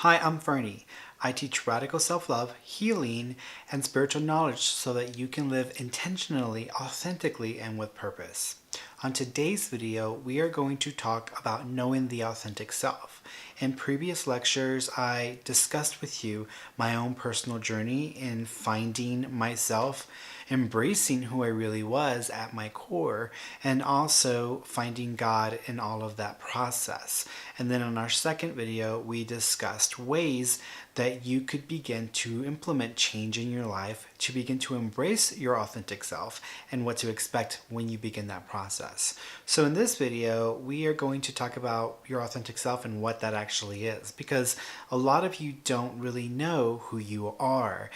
Hi, I'm Fernie. I teach radical self love, healing, and spiritual knowledge so that you can live intentionally, authentically, and with purpose. On today's video, we are going to talk about knowing the authentic self. In previous lectures, I discussed with you my own personal journey in finding myself, embracing who I really was at my core, and also finding God in all of that process. And then in our second video, we discussed ways that you could begin to implement change in your life to begin to embrace your authentic self and what to expect when you begin that process. So in this video, we are going to talk about your authentic self and what that actually is, because a lot of you don't really know who you are.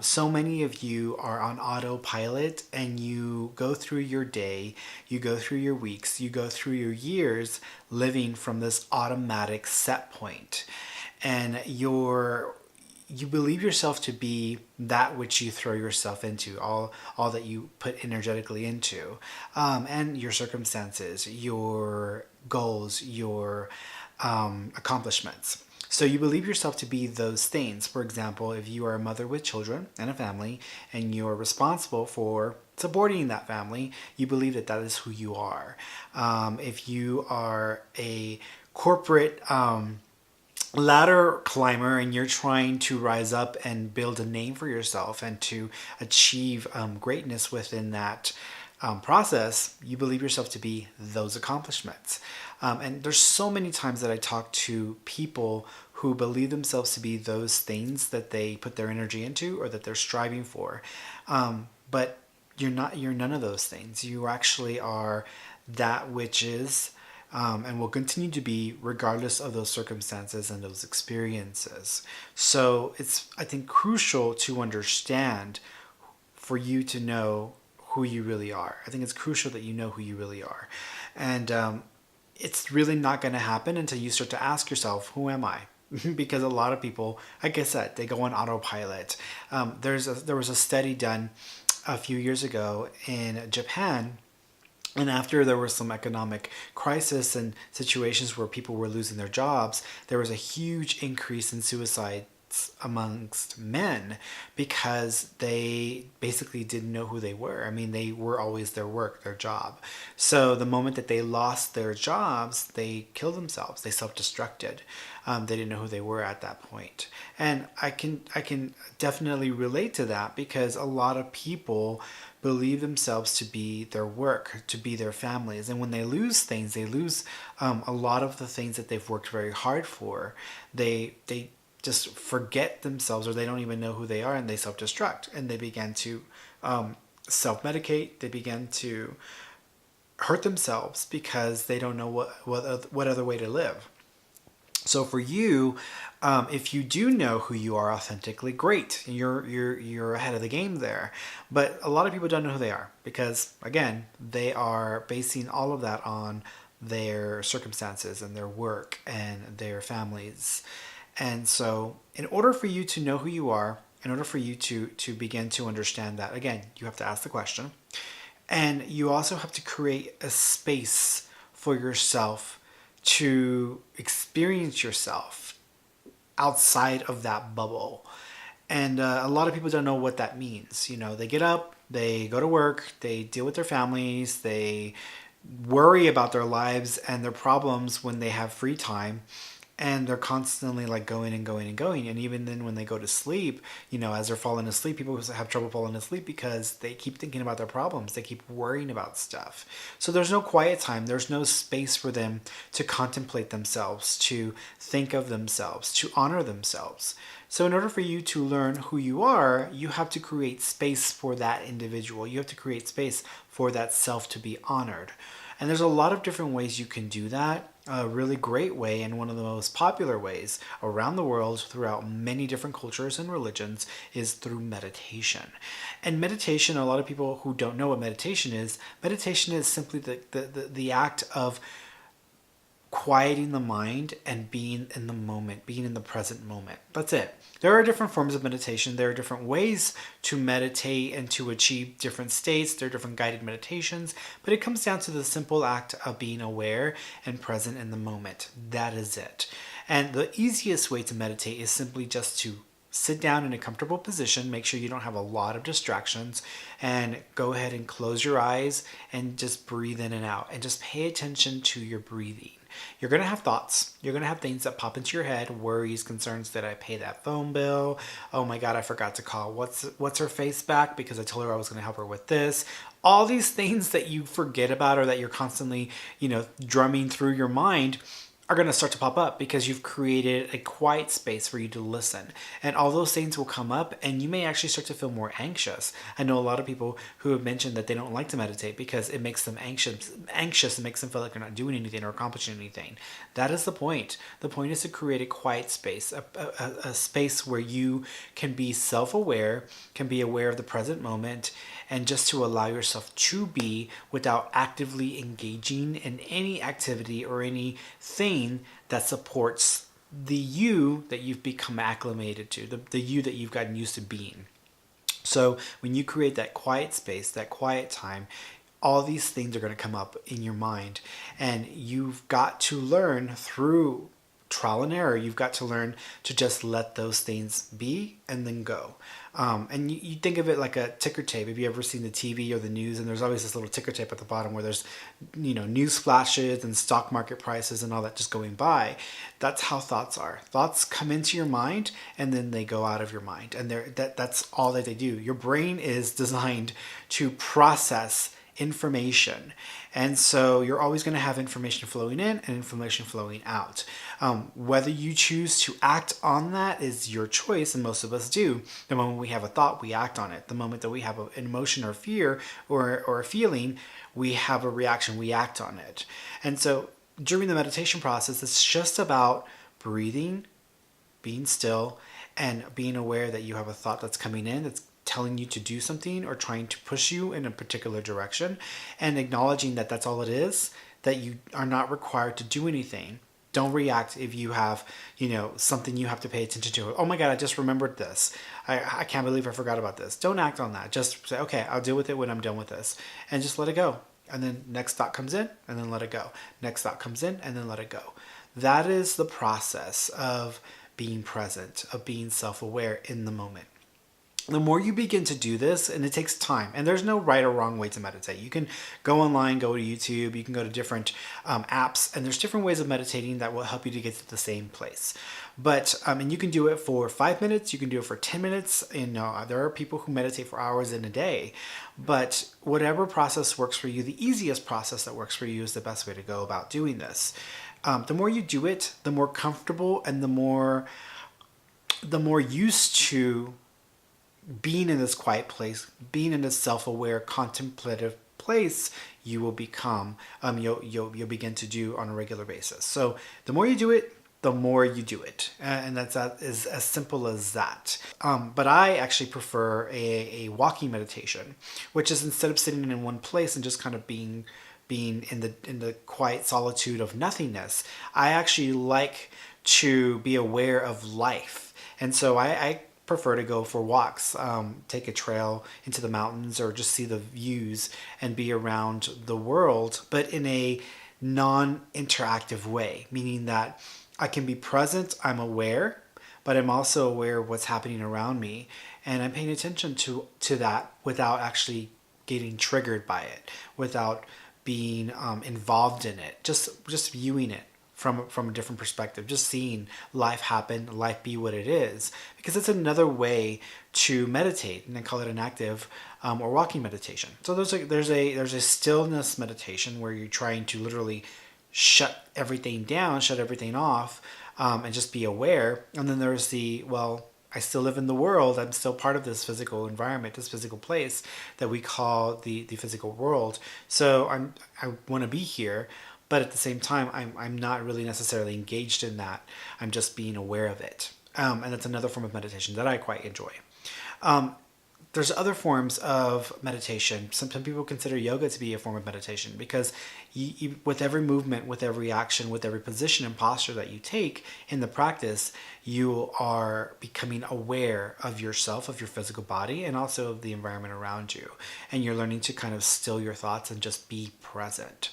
So many of you are on autopilot and you go through your day, you go through your weeks, you go through your years living from this automatic set point. And you believe yourself to be that which you throw yourself into, all that you put energetically into, and your circumstances, your goals, your accomplishments. So you believe yourself to be those things. For example, if you are a mother with children and a family and you're responsible for supporting that family, you believe that that is who you are. If you are a corporate ladder climber and you're trying to rise up and build a name for yourself and to achieve greatness within that process, you believe yourself to be those accomplishments. And there's so many times that I talk to people who believe themselves to be those things that they put their energy into or that they're striving for. But you're none of those things. You actually are that which is and will continue to be regardless of those circumstances and those experiences. So it's, I think, crucial to understand for you to know who you really are. I think it's crucial that you know who you really are. And it's really not going to happen until you start to ask yourself, who am I? Because a lot of people, like I said, they go on autopilot. There was a study done a few years ago in Japan, and after there was some economic crisis and situations where people were losing their jobs, there was a huge increase in suicides amongst men because they basically didn't know who they were. I mean, they were always their work, their job. So the moment that they lost their jobs, they killed themselves. They self-destructed. They didn't know who they were at that point. And I can definitely relate to that because a lot of people believe themselves to be their work, to be their families. And when they lose things, they lose a lot of the things that they've worked very hard for. They just forget themselves, or they don't even know who they are, and they self-destruct. And they begin to self-medicate. They begin to hurt themselves because they don't know what other way to live. So for you, if you do know who you are authentically, great. You're ahead of the game there. But a lot of people don't know who they are because, again, they are basing all of that on their circumstances and their work and their families. And so in order for you to know who you are, in order for you to begin to understand that, again, you have to ask the question. And you also have to create a space for yourself to experience yourself outside of that bubble. And a lot of people don't know what that means. You know, they get up, they go to work, they deal with their families, they worry about their lives and their problems when they have free time. And they're constantly like going and going and going. And even then when they go to sleep, you know, as they're falling asleep, people have trouble falling asleep because they keep thinking about their problems. They keep worrying about stuff. So there's no quiet time. There's no space for them to contemplate themselves, to think of themselves, to honor themselves. So in order for you to learn who you are, you have to create space for that individual. You have to create space for that self to be honored. And there's a lot of different ways you can do that. A really great way, and one of the most popular ways around the world throughout many different cultures and religions, is through meditation. And meditation, a lot of people who don't know what meditation is simply the act of quieting the mind and being in the moment, being in the present moment. That's it. There are different forms of meditation. There are different ways to meditate and to achieve different states. There are different guided meditations, but it comes down to the simple act of being aware and present in the moment. That is it. And the easiest way to meditate is simply just to sit down in a comfortable position, make sure you don't have a lot of distractions, and go ahead and close your eyes and just breathe in and out and just pay attention to your breathing. You're going to have thoughts. You're going to have things that pop into your head, worries, concerns. Did I pay that phone bill? Oh my God, I forgot to call what's her face back because I told her I was going to help her with this. All these things that you forget about or that you're constantly, drumming through your mind are going to start to pop up because you've created a quiet space for you to listen. And all those things will come up and you may actually start to feel more anxious. I know a lot of people who have mentioned that they don't like to meditate because it makes them anxious and makes them feel like they're not doing anything or accomplishing anything. That is the point. The point is to create a quiet space, a space where you can be self-aware, can be aware of the present moment, and just to allow yourself to be without actively engaging in any activity or anything that supports the you that you've become acclimated to, the you that you've gotten used to being. So when you create that quiet space, that quiet time, all these things are going to come up in your mind, and you've got to learn through trial and error. You've got to learn to just let those things be and then go. And you think of it like a ticker tape. Have you ever seen the TV or the news? And there's always this little ticker tape at the bottom where there's, news flashes and stock market prices and all that just going by. That's how thoughts are. Thoughts come into your mind and then they go out of your mind. And that's all that they do. Your brain is designed to process information. And so you're always going to have information flowing in and information flowing out. Whether you choose to act on that is your choice, and most of us do. The moment we have a thought, we act on it. The moment that we have an emotion or fear or a feeling, we have a reaction, we act on it. And so during the meditation process, it's just about breathing, being still, and being aware that you have a thought that's coming in that's telling you to do something or trying to push you in a particular direction, and acknowledging that that's all it is, that you are not required to do anything. Don't react if you have, something you have to pay attention to. Oh my God, I just remembered this. I can't believe I forgot about this. Don't act on that. Just say, okay, I'll deal with it when I'm done with this, and just let it go. And then next thought comes in and then let it go. Next thought comes in and then let it go. That is the process of being present, of being self-aware in the moment. The more you begin to do this, and it takes time, and there's no right or wrong way to meditate. You can go online, go to YouTube, you can go to different apps, and there's different ways of meditating that will help you to get to the same place. But, and you can do it for 5 minutes, you can do it for 10 minutes, and there are people who meditate for hours in a day. But whatever process works for you, the easiest process that works for you is the best way to go about doing this. The more you do it, the more comfortable and the more used to being in this quiet place, being in this self-aware, contemplative place, you will become, you'll begin to do on a regular basis. So the more you do it, the more you do it. And that is as simple as that. But I actually prefer a walking meditation, which is instead of sitting in one place and just kind of being in the quiet solitude of nothingness, I actually like to be aware of life. And so I prefer to go for walks, take a trail into the mountains or just see the views and be around the world, but in a non-interactive way, meaning that I can be present, I'm aware, but I'm also aware of what's happening around me, and I'm paying attention to that without actually getting triggered by it, without being involved in it, just viewing it from a different perspective, just seeing life happen, life be what it is, because it's another way to meditate, and I call it an active or walking meditation. So there's a stillness meditation where you're trying to literally shut everything down, shut everything off, and just be aware. And then there's I still live in the world. I'm still part of this physical environment, this physical place that we call the physical world. So I want to be here, but at the same time, I'm not really necessarily engaged in that. I'm just being aware of it. And that's another form of meditation that I quite enjoy. There's other forms of meditation. Some people consider yoga to be a form of meditation because you, with every movement, with every action, with every position and posture that you take in the practice, you are becoming aware of yourself, of your physical body, and also of the environment around you. And you're learning to kind of still your thoughts and just be present.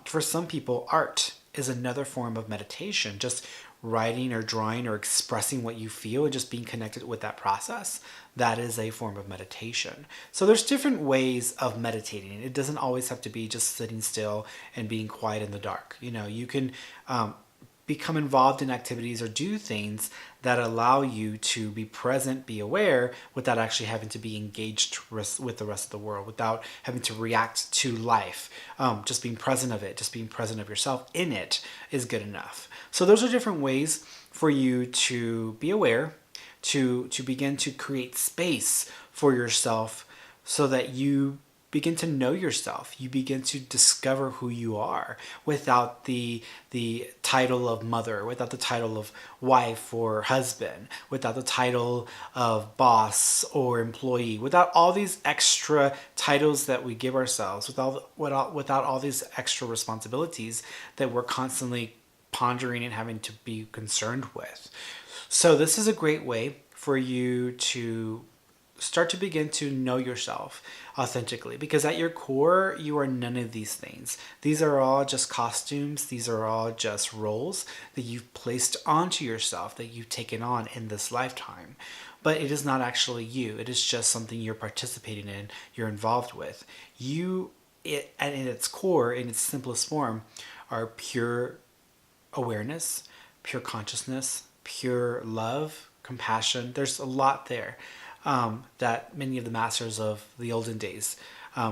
For some people, art is another form of meditation, just writing or drawing or expressing what you feel and just being connected with that process, that is a form of meditation. So there's different ways of meditating. It doesn't always have to be just sitting still and being quiet in the dark. You can become involved in activities or do things that allow you to be present, be aware, without actually having to be engaged with the rest of the world, without having to react to life. Just being present of it, just being present of yourself in it is good enough. So those are different ways for you to be aware, to begin to create space for yourself so that you begin to know yourself. You begin to discover who you are without the title of mother, without the title of wife or husband, without the title of boss or employee, without all these extra titles that we give ourselves, without all these extra responsibilities that we're constantly pondering and having to be concerned with. So this is a great way for you to start to begin to know yourself authentically, because at your core, you are none of these things. These are all just costumes. These are all just roles that you've placed onto yourself, that you've taken on in this lifetime. But it is not actually you. It is just something you're participating in, you're involved with. And in its core, in its simplest form, are pure awareness, pure consciousness, pure love, compassion. There's a lot there that many of the masters of the olden days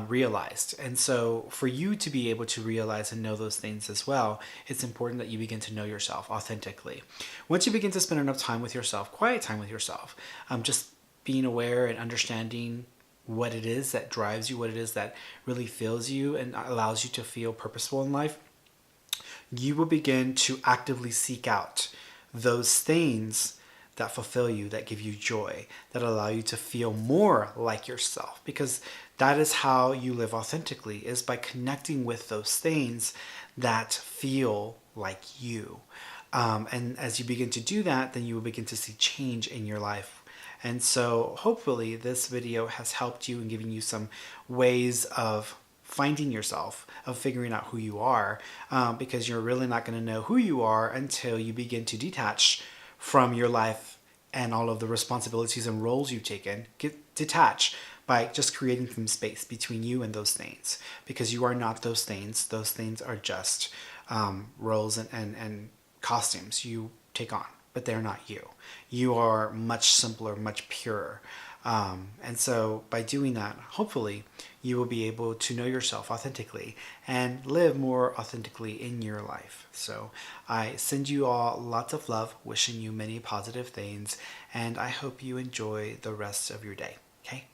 realized. And so for you to be able to realize and know those things as well, it's important that you begin to know yourself authentically. Once you begin to spend enough time with yourself, quiet time with yourself, just being aware and understanding what it is that drives you, what it is that really fills you and allows you to feel purposeful in life, you will begin to actively seek out those things that fulfill you, that give you joy, that allow you to feel more like yourself, because that is how you live authentically, is by connecting with those things that feel like you. And as you begin to do that, then you will begin to see change in your life. And so hopefully this video has helped you in giving you some ways of finding yourself, of figuring out who you are, because you're really not going to know who you are until you begin to detach from your life and all of the responsibilities and roles you've taken. Detach by just creating some space between you and those things, because you are not those things. Those things are just roles and costumes you take on, but they're not you. You are much simpler, much purer. And so by doing that, hopefully you will be able to know yourself authentically and live more authentically in your life. So I send you all lots of love, wishing you many positive things, and I hope you enjoy the rest of your day. Okay?